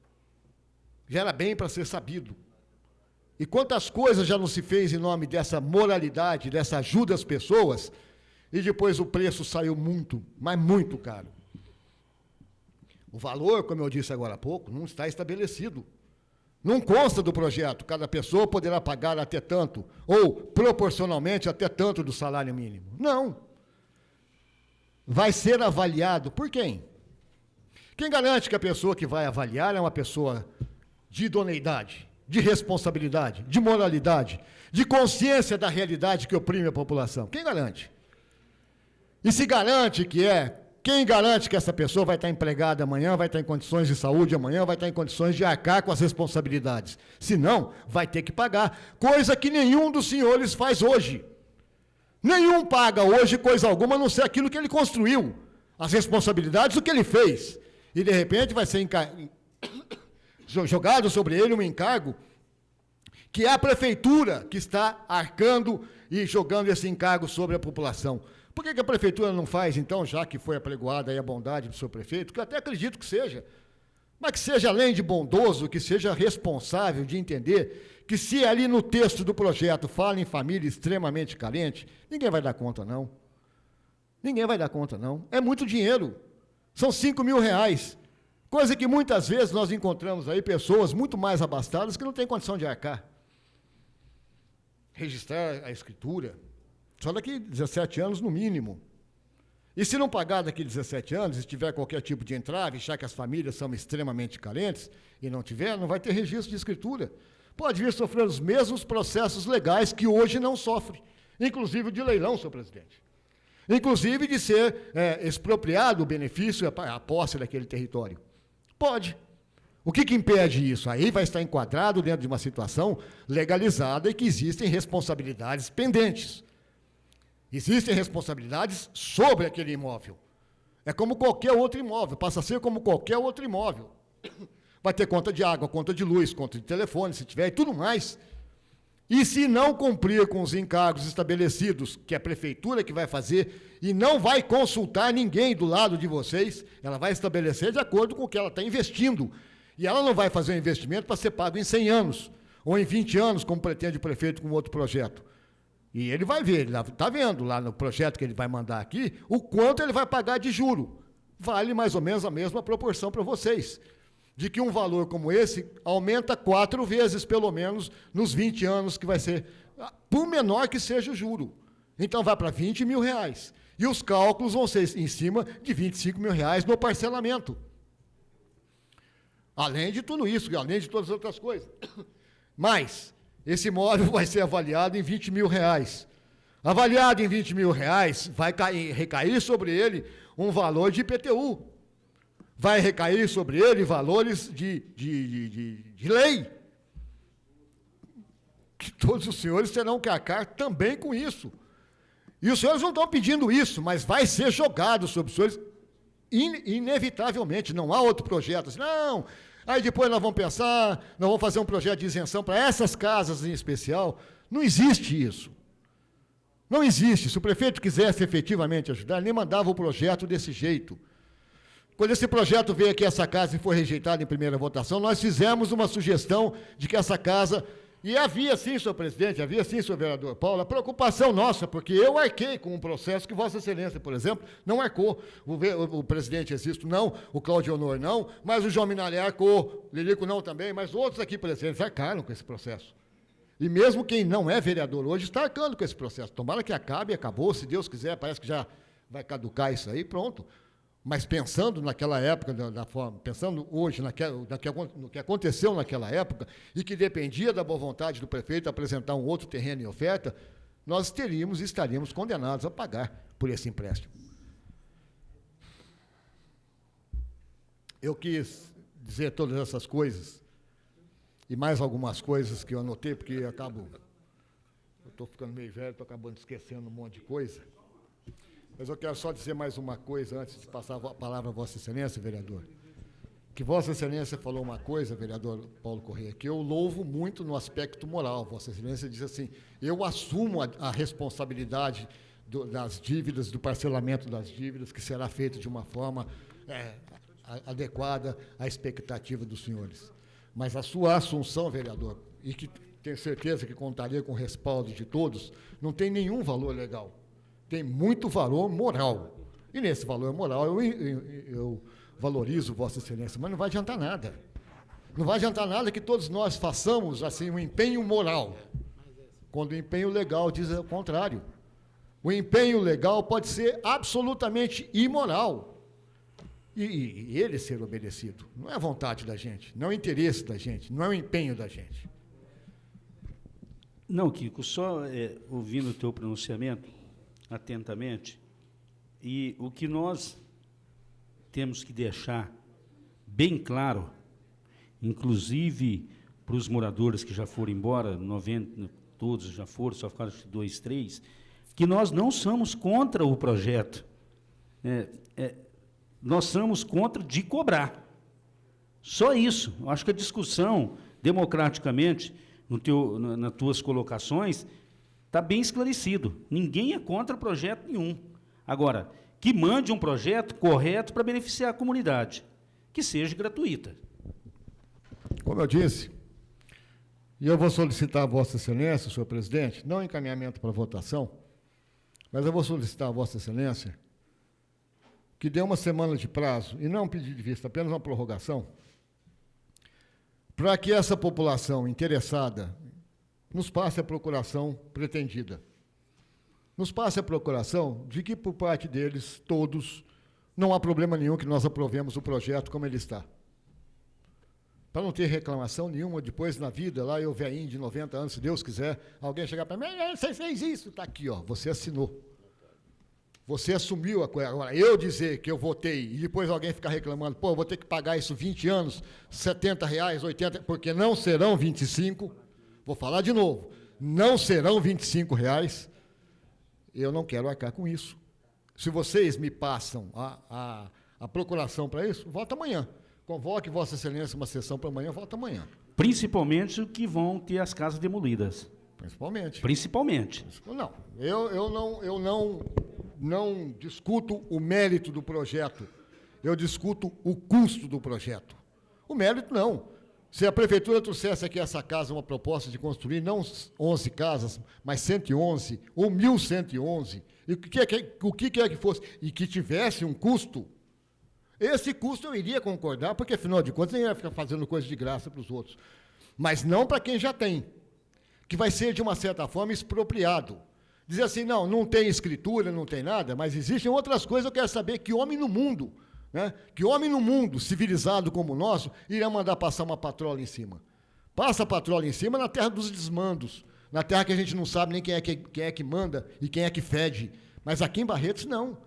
já era bem para ser sabido. E quantas coisas já não se fez em nome dessa moralidade, dessa ajuda às pessoas, e depois o preço saiu muito, mas muito caro. O valor, como eu disse agora há pouco, não está estabelecido. Não consta do projeto, cada pessoa poderá pagar até tanto, ou proporcionalmente até tanto do salário mínimo. Não. Vai ser avaliado por quem? Quem garante que a pessoa que vai avaliar é uma pessoa de idoneidade, de responsabilidade, de moralidade, de consciência da realidade que oprime a população? Quem garante? E se garante que quem garante que essa pessoa vai estar empregada amanhã, vai estar em condições de saúde amanhã, vai estar em condições de arcar com as responsabilidades? Se não, vai ter que pagar, coisa que nenhum dos senhores faz hoje. Nenhum paga hoje coisa alguma, a não ser aquilo que ele construiu, as responsabilidades do que ele fez. E, de repente, vai ser jogado sobre ele um encargo que é a prefeitura que está arcando e jogando esse encargo sobre a população. Por que a prefeitura não faz, então, já que foi apregoada aí a bondade do seu prefeito, que eu até acredito que seja, mas que seja além de bondoso, que seja responsável de entender que se ali no texto do projeto fala em família extremamente carente, ninguém vai dar conta, não. Ninguém vai dar conta, não. É muito dinheiro. São 5 mil reais. Coisa que muitas vezes nós encontramos aí pessoas muito mais abastadas que não têm condição de arcar. Registrar a escritura, só daqui 17 anos no mínimo. E se não pagar daqui 17 anos, se tiver qualquer tipo de entrave, achar que as famílias são extremamente carentes, e não tiver, não vai ter registro de escritura. Pode vir sofrer os mesmos processos legais que hoje não sofre, inclusive de leilão, senhor presidente. Inclusive de ser expropriado o benefício, a posse daquele território. Pode. O que impede isso? Aí vai estar enquadrado dentro de uma situação legalizada e que existem responsabilidades pendentes. Existem responsabilidades sobre aquele imóvel. É como qualquer outro imóvel, passa a ser como qualquer outro imóvel. Vai ter conta de água, conta de luz, conta de telefone, se tiver, e tudo mais. E se não cumprir com os encargos estabelecidos, que é a prefeitura que vai fazer, e não vai consultar ninguém do lado de vocês, ela vai estabelecer de acordo com o que ela está investindo. E ela não vai fazer um investimento para ser pago em 100 anos, ou em 20 anos, como pretende o prefeito com outro projeto. E ele vai ver, ele está vendo lá no projeto que ele vai mandar aqui, o quanto ele vai pagar de juro. Vale mais ou menos a mesma proporção para vocês. De que um valor como esse aumenta 4 vezes, pelo menos, nos 20 anos que vai ser, por menor que seja o juro. Então vai para 20 mil reais. E os cálculos vão ser em cima de 25 mil reais no parcelamento. Além de tudo isso, além de todas as outras coisas. Mas esse imóvel vai ser avaliado em 20 mil reais. Avaliado em 20 mil reais, vai recair sobre ele um valor de IPTU. Vai recair sobre ele valores de lei. Que todos os senhores terão que arcar também com isso. E os senhores não estão pedindo isso, mas vai ser jogado sobre os senhores inevitavelmente. Não há outro projeto. Assim, não, Aí depois nós vamos pensar, nós vamos fazer um projeto de isenção para essas casas em especial. Não existe isso. Não existe. Se o prefeito quisesse efetivamente ajudar, ele nem mandava o projeto desse jeito. Quando esse projeto veio aqui, essa casa, e foi rejeitado em primeira votação, nós fizemos uma sugestão de que essa casa... E havia sim, senhor presidente, havia sim, senhor vereador Paulo, a preocupação nossa, porque eu arquei com um processo que Vossa Excelência, por exemplo, não arcou. O presidente Existo não, o Cláudio Honor não, mas o João Minaré arcou, Lilico não também, mas outros aqui presentes arcaram com esse processo. E mesmo quem não é vereador hoje está arcando com esse processo. Tomara que acabe, acabou, se Deus quiser, parece que já vai caducar isso aí, pronto. Mas pensando naquela época, pensando hoje no que aconteceu naquela época, e que dependia da boa vontade do prefeito apresentar um outro terreno em oferta, nós teríamos e estaríamos condenados a pagar por esse empréstimo. Eu quis dizer todas essas coisas, e mais algumas coisas que eu anotei, porque eu estou ficando meio velho, estou acabando esquecendo um monte de coisa. Mas eu quero só dizer mais uma coisa antes de passar a palavra a Vossa Excelência, vereador. Que Vossa Excelência falou uma coisa, vereador Paulo Corrêa, que eu louvo muito no aspecto moral. Vossa Excelência diz assim, eu assumo a responsabilidade das dívidas, do parcelamento das dívidas, que será feito de uma forma adequada à expectativa dos senhores. Mas a sua assunção, vereador, e que tenho certeza que contaria com o respaldo de todos, não tem nenhum valor legal. Tem muito valor moral. E nesse valor moral eu valorizo Vossa Excelência, mas não vai adiantar nada. Não vai adiantar nada que todos nós façamos assim um empenho moral, quando o empenho legal diz o contrário. O empenho legal pode ser absolutamente imoral. E ele ser obedecido. Não é a vontade da gente, não é o interesse da gente, não é o empenho da gente. Não, Kiko, só ouvindo o teu pronunciamento atentamente, e o que nós temos que deixar bem claro, inclusive para os moradores que já foram embora, 90, todos já foram, só ficaram 2, 3, que nós não somos contra o projeto, nós somos contra de cobrar. Só isso. Eu acho que a discussão, democraticamente, nas tuas colocações, está bem esclarecido. Ninguém é contra projeto nenhum. Agora, que mande um projeto correto para beneficiar a comunidade, que seja gratuita. Como eu disse, e eu vou solicitar a Vossa Excelência, senhor presidente, não encaminhamento para votação, mas eu vou solicitar a Vossa Excelência que dê uma semana de prazo, e não um pedido de vista, apenas uma prorrogação, para que essa população interessada nos passe a procuração pretendida. Nos passe a procuração de que, por parte deles, todos, não há problema nenhum que nós aprovemos o projeto como ele está. Para não ter reclamação nenhuma, depois na vida, lá eu velhinho de 90 anos, se Deus quiser, alguém chegar para mim, você fez isso, está aqui, ó, você assinou. Você assumiu a coisa. Agora, eu dizer que eu votei e depois alguém ficar reclamando, pô, eu vou ter que pagar isso 20 anos, R$70, R$80, porque não serão 25, vou falar de novo, não serão R$25, eu não quero arcar com isso. Se vocês me passam a procuração para isso, volta amanhã. Convoque Vossa Excelência uma sessão para amanhã, volta amanhã. Principalmente o que vão ter as casas demolidas. Principalmente. Principalmente. Não, eu não discuto o mérito do projeto, eu discuto o custo do projeto. O mérito, não. Se a prefeitura trouxesse aqui essa casa uma proposta de construir não 11 casas, mas 111 ou 1.111, e o que quer que fosse, e que tivesse um custo, esse custo eu iria concordar, porque, afinal de contas, ninguém ia ficar fazendo coisa de graça para os outros. Mas não para quem já tem, que vai ser, de uma certa forma, expropriado. Dizer assim, não tem escritura, não tem nada, mas existem outras coisas, eu quero saber que homem no mundo, né, que homem no mundo, civilizado como o nosso, iria mandar passar uma patrola em cima. Passa a patrola em cima na terra dos desmandos, na terra que a gente não sabe nem quem é que manda e quem é que fede. Mas aqui em Barretos, não.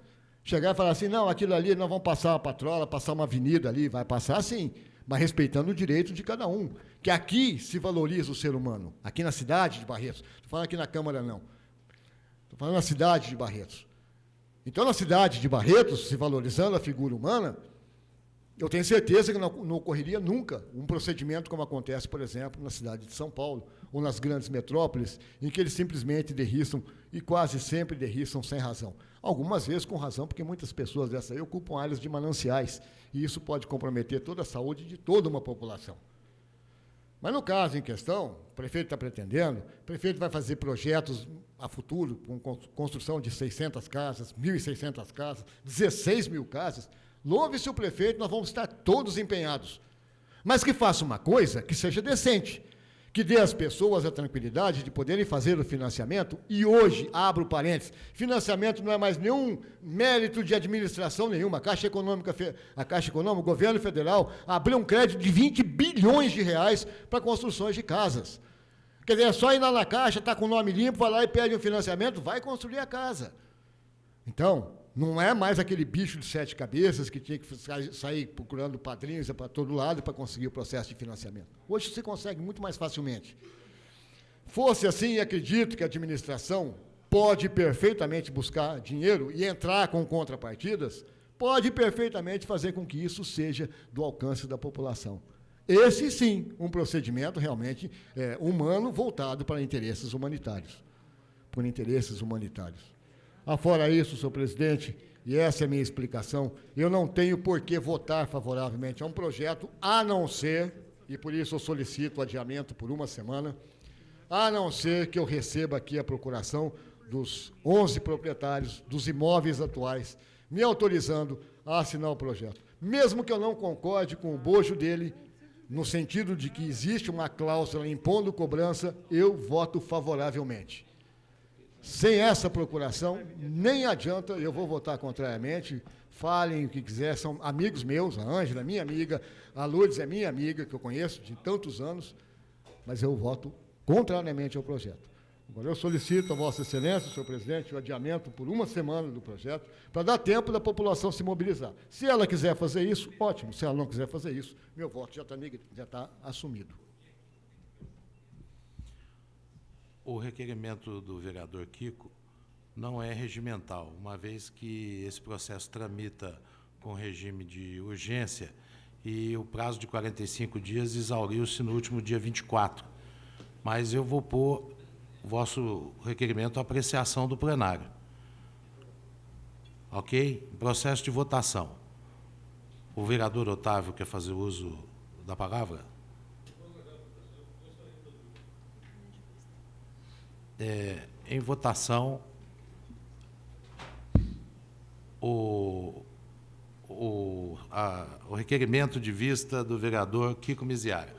Chegar e falar assim, não, aquilo ali, nós vamos passar uma patrola, passar uma avenida ali, vai passar sim, mas respeitando o direito de cada um. Que aqui se valoriza o ser humano, aqui na cidade de Barretos. Estou falando aqui na Câmara, não. Estou falando na cidade de Barretos. Então, na cidade de Barretos, se valorizando a figura humana, Eu tenho certeza que não ocorreria nunca um procedimento como acontece, por exemplo, na cidade de São Paulo, ou nas grandes metrópoles, em que eles simplesmente derriçam, e quase sempre derriçam sem razão. Algumas vezes com razão, porque muitas pessoas dessas aí ocupam áreas de mananciais, e isso pode comprometer toda a saúde de toda uma população. Mas no caso em questão, o prefeito está pretendendo, o prefeito vai fazer projetos a futuro, com construção de 600 casas, 1.600 casas, 16 mil casas. Louve-se o prefeito, nós vamos estar todos empenhados. Mas que faça uma coisa que seja decente, que dê às pessoas a tranquilidade de poderem fazer o financiamento. E hoje, abro parênteses, financiamento não é mais nenhum mérito de administração nenhuma. A Caixa Econômica, o governo federal, abriu um crédito de 20 bilhões de reais para construções de casas. Quer dizer, é só ir lá na Caixa, está com o nome limpo, vai lá e pede um financiamento, vai construir a casa. Então, não é mais aquele bicho de 7 cabeças que tinha que sair procurando padrinhos para todo lado para conseguir o processo de financiamento. Hoje você consegue muito mais facilmente. Fosse assim, acredito que a administração pode perfeitamente buscar dinheiro e entrar com contrapartidas, pode perfeitamente fazer com que isso seja do alcance da população. Esse, sim, um procedimento realmente humano voltado para interesses humanitários. Por interesses humanitários. Afora isso, senhor presidente, e essa é a minha explicação, eu não tenho por que votar favoravelmente a um projeto, a não ser, e por isso eu solicito o adiamento por uma semana, a não ser que eu receba aqui a procuração dos 11 proprietários dos imóveis atuais, me autorizando a assinar o projeto. Mesmo que eu não concorde com o bojo dele, no sentido de que existe uma cláusula impondo cobrança, eu voto favoravelmente. Sem essa procuração, nem adianta, eu vou votar contrariamente, falem o que quiser, são amigos meus, a Ângela é minha amiga, a Lourdes é minha amiga, que eu conheço de tantos anos, mas eu voto contrariamente ao projeto. Agora eu solicito a Vossa Excelência, senhor presidente, o adiamento por uma semana do projeto, para dar tempo da população se mobilizar. Se ela quiser fazer isso, ótimo. Se ela não quiser fazer isso, meu voto já está assumido. O requerimento do vereador Kiko não é regimental, uma vez que esse processo tramita com regime de urgência e o prazo de 45 dias exauriu-se no último dia 24. Mas eu vou pôr o vosso requerimento à apreciação do plenário. Ok? Processo de votação. O vereador Otávio quer fazer uso da palavra? Em votação, o requerimento de vista do vereador Kiko Miziara.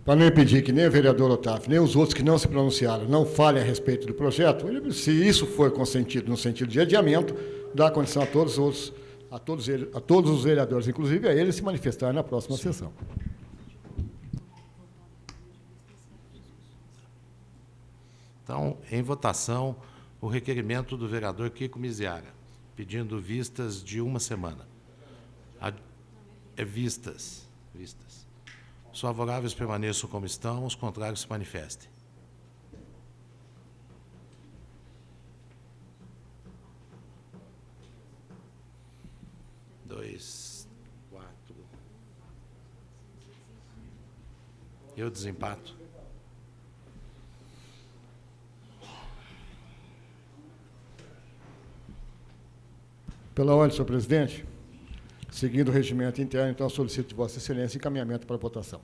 Para não impedir que nem o vereador Otávio, nem os outros que não se pronunciaram, não falem a respeito do projeto, se isso for consentido no sentido de adiamento, dá condição a todos os vereadores, inclusive a eles, se manifestarem na próxima sessão. Então, em votação, o requerimento do vereador Kiko Miziara, pedindo vistas de uma semana. Vistas. Os favoráveis permaneçam como estão, os contrários se manifestem. Dois, 4. Eu desempato. Pela ordem, senhor presidente, seguindo o regimento interno, então, solicito de Vossa Excelência encaminhamento para votação.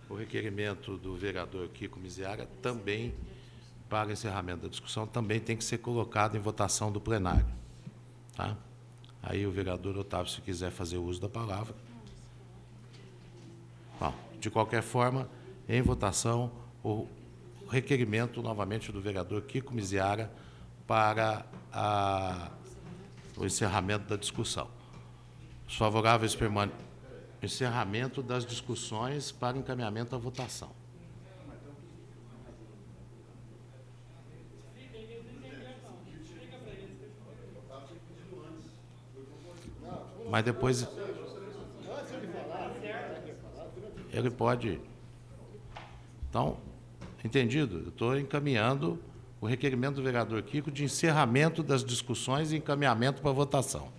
O requerimento do vereador Kiko Miziara também, para encerramento da discussão, também tem que ser colocado em votação do plenário. Tá? Aí o vereador Otávio, se quiser fazer uso da palavra. Bom, de qualquer forma, em votação, o requerimento, novamente, do vereador Kiko Miziara para o encerramento da discussão. Os favoráveis permanecem. Encerramento das discussões para encaminhamento à votação. Mas depois ele pode. Então, Entendido? Eu estou encaminhando o requerimento do vereador Kiko de encerramento das discussões e encaminhamento para votação.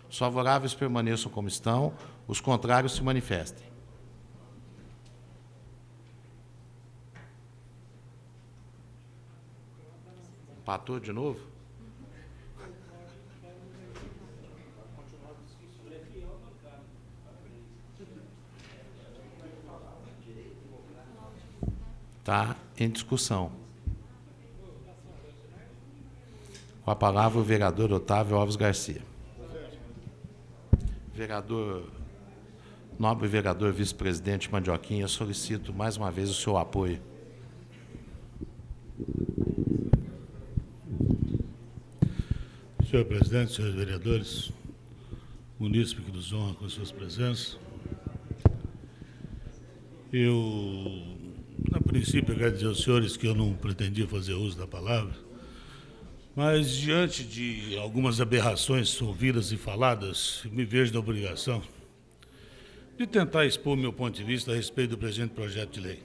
Os favoráveis permaneçam como estão, os contrários se manifestem. Empatou de novo? Está em discussão. Com a palavra o vereador Otávio Alves Garcia. Nobre vereador vice-presidente Mandioquinha, solicito mais uma vez o seu apoio. Senhor presidente, senhores vereadores, munícipe que nos honra com suas presenças, eu, a princípio, agradecer aos senhores que eu não pretendia fazer uso da palavra, mas, diante de algumas aberrações ouvidas e faladas, me vejo na obrigação de tentar expor meu ponto de vista a respeito do presente projeto de lei.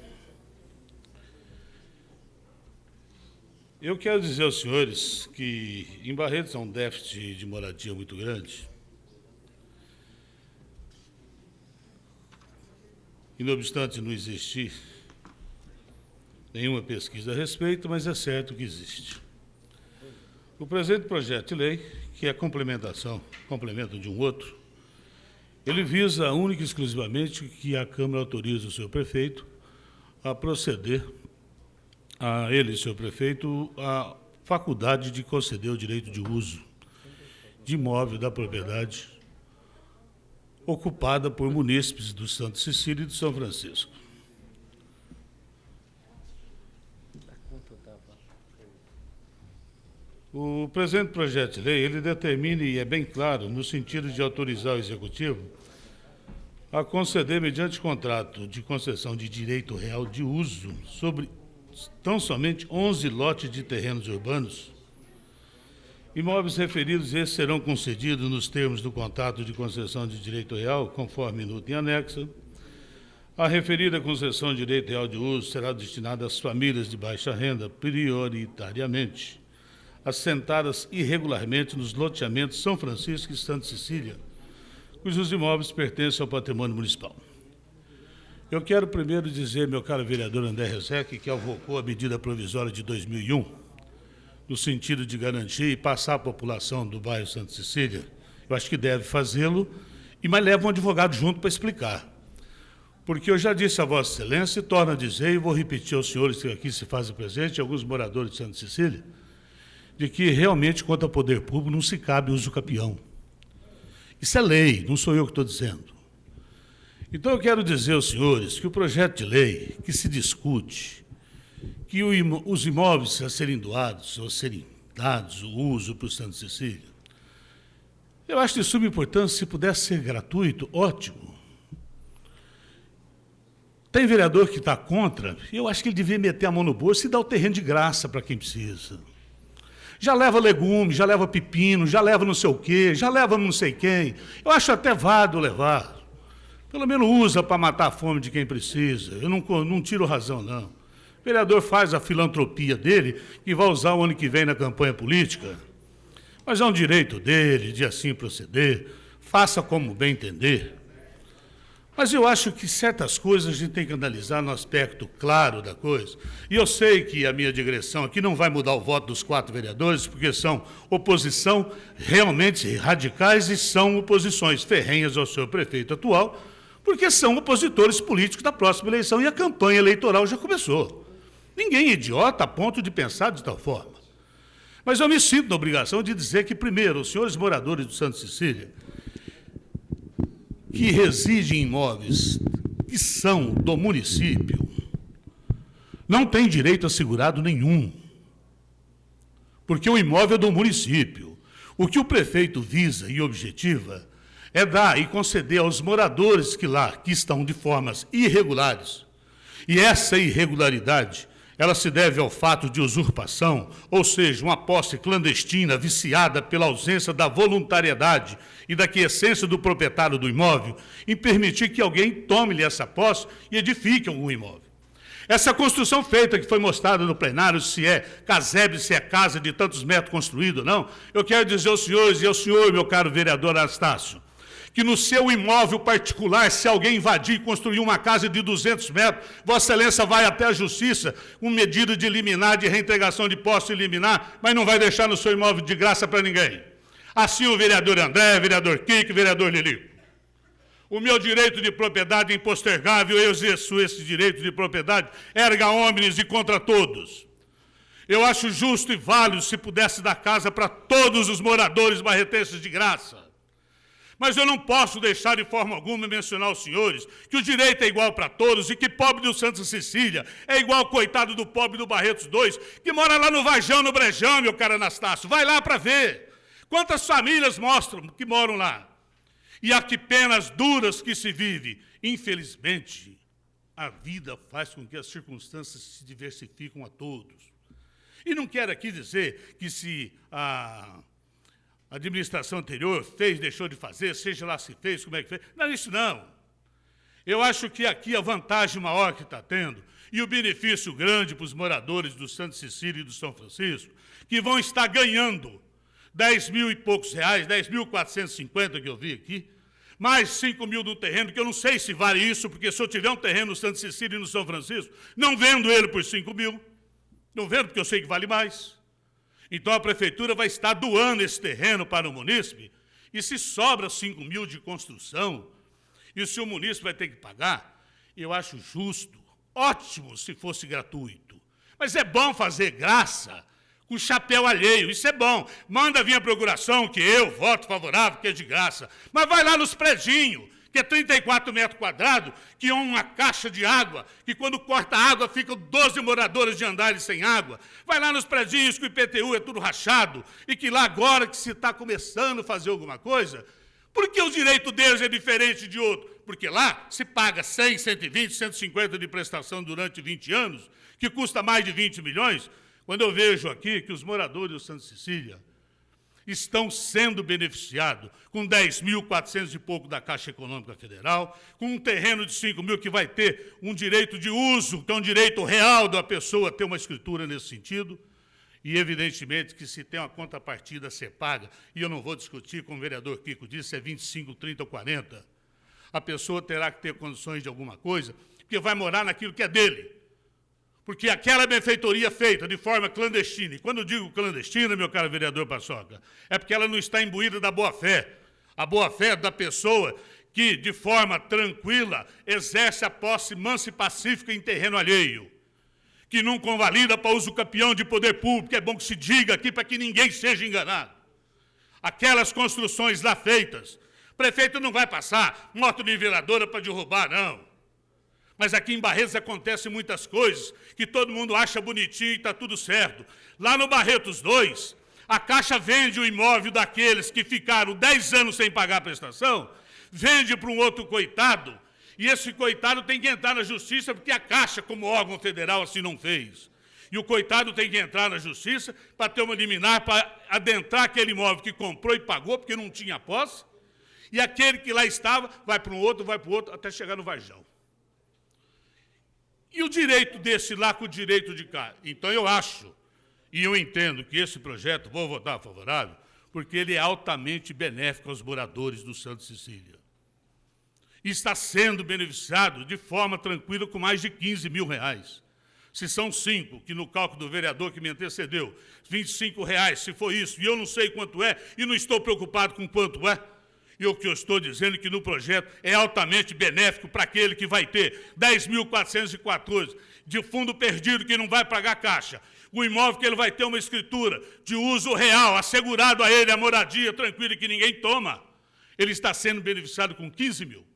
Eu quero dizer aos senhores que em Barretos há um déficit de moradia muito grande. E, não obstante não existir nenhuma pesquisa a respeito, mas é certo que existe. O presente projeto de lei, que é complemento de um outro, ele visa única e exclusivamente que a Câmara autorize o seu prefeito a proceder a ele, seu prefeito, a faculdade de conceder o direito de uso de imóvel da propriedade ocupada por munícipes do Santa Cecília e do São Francisco. O presente projeto de lei, ele determina, e é bem claro, no sentido de autorizar o Executivo a conceder, mediante contrato de concessão de direito real de uso sobre tão somente 11 lotes de terrenos urbanos, imóveis referidos, esses serão concedidos nos termos do contrato de concessão de direito real, conforme minuto em anexo. A referida concessão de direito real de uso será destinada às famílias de baixa renda, prioritariamente assentadas irregularmente nos loteamentos São Francisco e Santa Cecília, cujos imóveis pertencem ao patrimônio municipal. Eu quero primeiro dizer, meu caro vereador André Rezec, que avocou a medida provisória de 2001, no sentido de garantir e passar à população do bairro Santa Cecília. Eu acho que deve fazê-lo, mas leva um advogado junto para explicar. Porque eu já disse a Vossa Excelência, e torno a dizer, e vou repetir aos senhores que aqui se fazem presente, alguns moradores de Santa Cecília, de que realmente, quanto ao poder público, não se cabe uso capião. Isso é lei, não sou eu que estou dizendo. Então, eu quero dizer aos senhores que o projeto de lei que se discute, que os imóveis a serem doados, ou serem dados, o uso para o Santa Cecília, eu acho de suma importância, se pudesse ser gratuito, ótimo. Tem vereador que está contra, eu acho que ele devia meter a mão no bolso e dar o terreno de graça para quem precisa. Já leva legumes, já leva pepino, já leva não sei o quê, já leva não sei quem. Eu acho até válido levar. Pelo menos usa para matar a fome de quem precisa. Eu não tiro razão, não. O vereador faz a filantropia dele e vai usar o ano que vem na campanha política. Mas é um direito dele de assim proceder. Faça como bem entender. Mas eu acho que certas coisas a gente tem que analisar no aspecto claro da coisa. E eu sei que a minha digressão aqui não vai mudar o voto dos 4 vereadores, porque são oposição realmente radicais e são oposições ferrenhas ao seu prefeito atual, porque são opositores políticos da próxima eleição e a campanha eleitoral já começou. Ninguém é idiota a ponto de pensar de tal forma. Mas eu me sinto na obrigação de dizer que, primeiro, os senhores moradores do Santa Cecília, que residem em imóveis que são do município, não têm direito assegurado nenhum, porque o imóvel é do município. O que o prefeito visa e objetiva é dar e conceder aos moradores que estão de formas irregulares, e essa irregularidade, ela se deve ao fato de usurpação, ou seja, uma posse clandestina viciada pela ausência da voluntariedade e da quiescência do proprietário do imóvel, em permitir que alguém tome-lhe essa posse e edifique algum imóvel. Essa construção feita, que foi mostrada no plenário, se é casebre, se é casa de tantos metros construído ou não, eu quero dizer aos senhores e ao senhor, meu caro vereador Anastácio, que no seu imóvel particular, se alguém invadir e construir uma casa de 200 metros, Vossa Excelência vai até a Justiça com medida de liminar, de reintegração de posse liminar, mas não vai deixar no seu imóvel de graça para ninguém. Assim o vereador André, vereador Kiko, vereador Lilico. O meu direito de propriedade é impostergável, eu exerço esse direito de propriedade, erga omnes e contra todos. Eu acho justo e válido se pudesse dar casa para todos os moradores barretenses de graça. Mas eu não posso deixar de forma alguma mencionar aos senhores que o direito é igual para todos e que pobre do Santa Cecília é igual ao coitado do pobre do Barretos 2, que mora lá no Varjão, no Brejão, meu caro Anastácio. Vai lá para ver quantas famílias mostram que moram lá. E há que penas duras que se vive. Infelizmente, a vida faz com que as circunstâncias se diversificam a todos. E não quero aqui dizer que se a administração anterior fez, deixou de fazer, seja lá se fez, como é que fez. Não é isso, não. Eu acho que aqui a vantagem maior que está tendo e o benefício grande para os moradores do Santa Cecília e do São Francisco, que vão estar ganhando 10 mil e poucos reais, 10.450 que eu vi aqui, mais 5 mil do terreno, que eu não sei se vale isso, porque se eu tiver um terreno no Santa Cecília e no São Francisco, não vendo ele por 5 mil, não vendo porque eu sei que vale mais. Então, a prefeitura vai estar doando esse terreno para o munícipe, e se sobra 5 mil de construção, e se o munícipe vai ter que pagar, eu acho justo, ótimo se fosse gratuito. Mas é bom fazer graça com chapéu alheio, isso é bom. Manda vir a procuração, que eu voto favorável, que é de graça. Mas vai lá nos predinhos, que é 34 metros quadrados, que é uma caixa de água, que quando corta a água ficam 12 moradores de andares sem água. Vai lá nos predinhos que o IPTU é tudo rachado, e que lá agora que se está começando a fazer alguma coisa, porque o direito deles é diferente de outro? Porque lá se paga 100, 120, 150 de prestação durante 20 anos, que custa mais de 20 milhões, quando eu vejo aqui que os moradores do Santa Cecília estão sendo beneficiados com 10.400 e pouco da Caixa Econômica Federal, com um terreno de 5 mil que vai ter um direito de uso, que é um direito real da pessoa ter uma escritura nesse sentido, e evidentemente que se tem uma contrapartida a ser paga, e eu não vou discutir, como o vereador Kiko disse, é 25, 30 ou 40, a pessoa terá que ter condições de alguma coisa, porque vai morar naquilo que é dele. Porque aquela benfeitoria feita de forma clandestina, e quando eu digo clandestina, meu caro vereador Paçoca, é porque ela não está imbuída da boa-fé. A boa-fé da pessoa que, de forma tranquila, exerce a posse mansa e pacífica em terreno alheio, que não convalida para uso campeão de poder público, é bom que se diga aqui para que ninguém seja enganado. Aquelas construções lá feitas, o prefeito não vai passar moto-niveladora para derrubar, não. Mas aqui em Barretos acontecem muitas coisas que todo mundo acha bonitinho e está tudo certo. Lá no Barretos 2, a Caixa vende o imóvel daqueles que ficaram 10 anos sem pagar a prestação, vende para um outro coitado, e esse coitado tem que entrar na Justiça porque a Caixa, como órgão federal, assim não fez. E o coitado tem que entrar na Justiça para ter uma liminar, para adentrar aquele imóvel que comprou e pagou porque não tinha posse, e aquele que lá estava vai para um outro, até chegar no Varjão. E o direito desse lá com o direito de cá? Então, eu acho, e eu entendo que esse projeto, vou votar favorável, porque ele é altamente benéfico aos moradores do Santa Cecília. E está sendo beneficiado de forma tranquila com mais de 15 mil reais. Se são 5, que no cálculo do vereador que me antecedeu, 25 reais, se for isso, e eu não sei quanto é, e não estou preocupado com quanto é, e o que eu estou dizendo é que no projeto é altamente benéfico para aquele que vai ter 10.414 de fundo perdido que não vai pagar Caixa. O imóvel que ele vai ter uma escritura de uso real, assegurado a ele a moradia tranquila que ninguém toma. Ele está sendo beneficiado com 15 mil.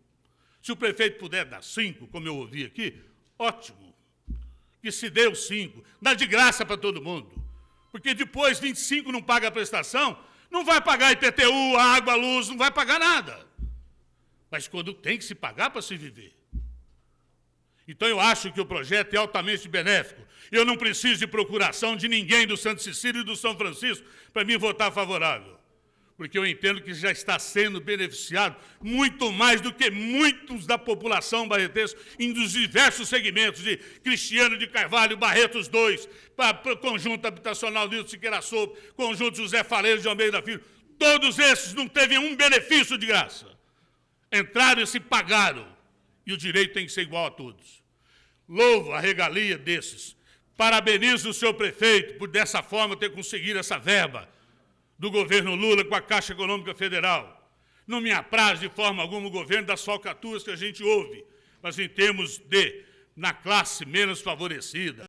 Se o prefeito puder dar 5, como eu ouvi aqui, ótimo. Que se dê os 5, dá de graça para todo mundo. Porque depois 25 não paga a prestação, não vai pagar IPTU, a água, a luz, não vai pagar nada. Mas quando tem que se pagar para se viver. Então, eu acho que o projeto é altamente benéfico. Eu não preciso de procuração de ninguém do Santa Cecília e do São Francisco para mim votar favorável. porque eu entendo que já está sendo beneficiado muito mais do que muitos da população barretense em dos diversos segmentos, de Cristiano de Carvalho, Barretos 2, Conjunto Habitacional Nilton Siqueira Souto, Conjunto José Faleiro de Almeida Filho. Todos esses não teve um benefício de graça. Entraram e se pagaram. E o direito tem que ser igual a todos. Louvo a regalia desses. Parabenizo o senhor prefeito por, dessa forma, ter conseguido essa verba do governo Lula com a Caixa Econômica Federal. Não me apraz de forma alguma o governo das falcatruas que a gente ouve, mas em termos de, na classe menos favorecida,